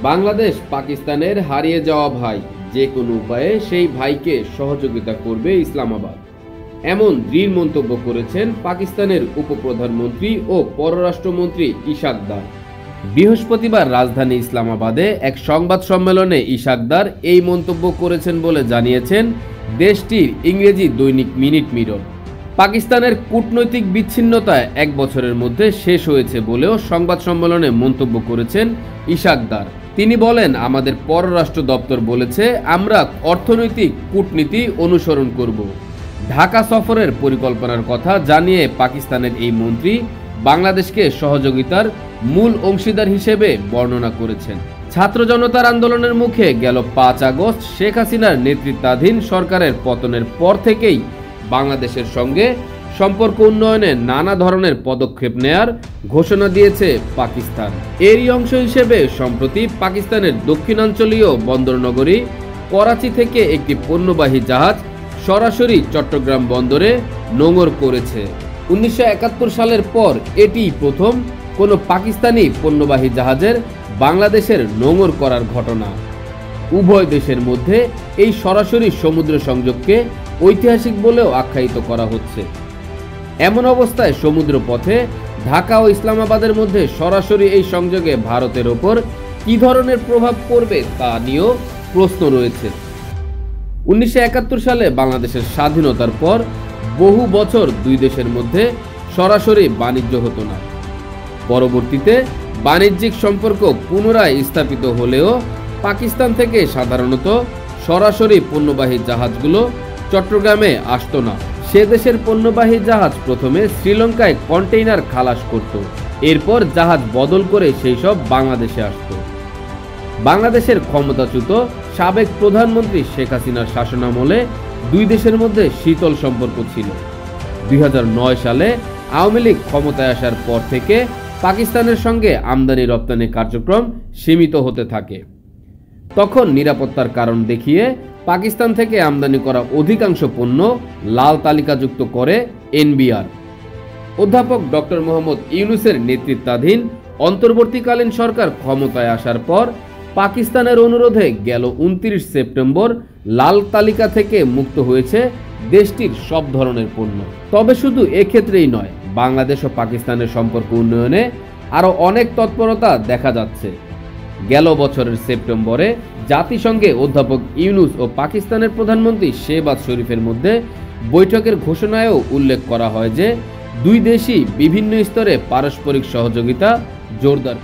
বাংলাদেশ পাকিস্তানের হারিয়ে যাওয়া ভাই, যে কোনো উপায়ে সেই ভাইকে সহযোগিতা করবে ইসলামাবাদ, এমন দৃঢ় মন্তব্য করেছেন পাকিস্তানের উপপ্রধানমন্ত্রী ও পররাষ্ট্রমন্ত্রী ইশাক দার। বৃহস্পতিবার রাজধানী ইসলামাবাদে এক সংবাদ সম্মেলনে ইশাক দার এই মন্তব্য করেছেন বলে জানিয়েছেন দেশটির ইংরেজি দৈনিক মিনিট মিরর। পাকিস্তানের কূটনৈতিক বিচ্ছিন্নতা 1 বছরের মধ্যে শেষ হয়েছে বলেও সংবাদ সম্মেলনে মন্তব্য করেছেন ইশাক দার। তিনি বলেন, আমাদের পররাষ্ট্র দপ্তর বলেছে আমরা অর্থনৈতিক কূটনীতি অনুসরণ করব। ঢাকা সফরের পরিকল্পনার কথা জানিয়ে পাকিস্তানের এই মন্ত্রী বাংলাদেশকে সহযোগিতার মূল অংশীদার হিসেবে বর্ণনা করেছেন। ছাত্র জনতার আন্দোলনের মুখে গেল 5 আগস্ট শেখ হাসিনার নেতৃত্বাধীন সরকারের পতনের পর থেকেই বাংলাদেশের সঙ্গে সম্পর্ক উন্নয়নে নানা ধরনের পদক্ষেপ নেয়ার ঘোষণা দিয়েছে পাকিস্তান। এরই অংশ হিসেবে সম্প্রতি পাকিস্তানের দক্ষিণাঞ্চলীয় বন্দরনগরী করাচি থেকে একটি পণ্যবাহী জাহাজ সরাসরি চট্টগ্রাম বন্দরে নোঙর করেছে। 1971 সালের পর এটিই প্রথম কোনো পাকিস্তানি পণ্যবাহী জাহাজের বাংলাদেশের নোঙর করার ঘটনা। উভয় দেশের মধ্যে এই সরাসরি সমুদ্র সংযোগকে ঐতিহাসিক বলেও আখ্যায়িত করা হচ্ছে। এমন অবস্থায় সমুদ্র পথে ঢাকা ও ইসলামাবাদের মধ্যে সরাসরি এই সংযোগে ভারতের ওপর কী ধরনের প্রভাব পড়বে তা নিয়েও প্রশ্ন রয়েছে। 1971 সালে বাংলাদেশের স্বাধীনতার পর বহু বছর দুই দেশের মধ্যে সরাসরি বাণিজ্য হতো না। পরবর্তীতে বাণিজ্যিক সম্পর্ক পুনরায় স্থাপিত হলেও পাকিস্তান থেকে সাধারণত সরাসরি পণ্যবাহী জাহাজগুলো চট্টগ্রামে আসতো না। সে দেশের পণ্যবাহী জাহাজ প্রথমে শ্রীলঙ্কায় কন্টেইনার খালাস করত, এরপর জাহাজ বদল করে সেই সব বাংলাদেশে আসত। বাংলাদেশের ক্ষমতাচ্যুত সাবেক প্রধানমন্ত্রী শেখ হাসিনার শাসনামলে দুই দেশের মধ্যে শীতল সম্পর্ক ছিল। 2009 সালে আওয়ামী লীগ ক্ষমতায় আসার পর থেকে পাকিস্তানের সঙ্গে আমদানি রপ্তানি কার্যক্রম সীমিত হতে থাকে। তখন নিরাপত্তার কারণ দেখিয়ে পাকিস্তান থেকে আমদানি করা অধিকাংশ পণ্য লাল তালিকাযুক্ত করে এনবিআর। অধ্যাপক ডক্টর মোহাম্মদ ইউনূসের নেতৃত্বাধীন অন্তর্বর্তীকালীন সরকার ক্ষমতায় আসার পর পাকিস্তানের অনুরোধে গেল 29 সেপ্টেম্বর লাল তালিকা থেকে মুক্ত হয়েছে দেশটির সব ধরনের পণ্য। তবে শুধু এক্ষেত্রেই নয়, বাংলাদেশ ও পাকিস্তানের সম্পর্ক উন্নয়নে আরও অনেক তৎপরতা দেখা যাচ্ছে। গেল বছরের সেপ্টেম্বরে জাতিসংঘে অধ্যাপক ইউনূস ও পাকিস্তানের প্রধানমন্ত্রী শেহবাজ শরীফের মধ্যে বৈঠকের ঘোষণায়ও উল্লেখ করা হয় যে দুই দেশই বিভিন্ন স্তরে পারস্পরিক সহযোগিতা জোরদার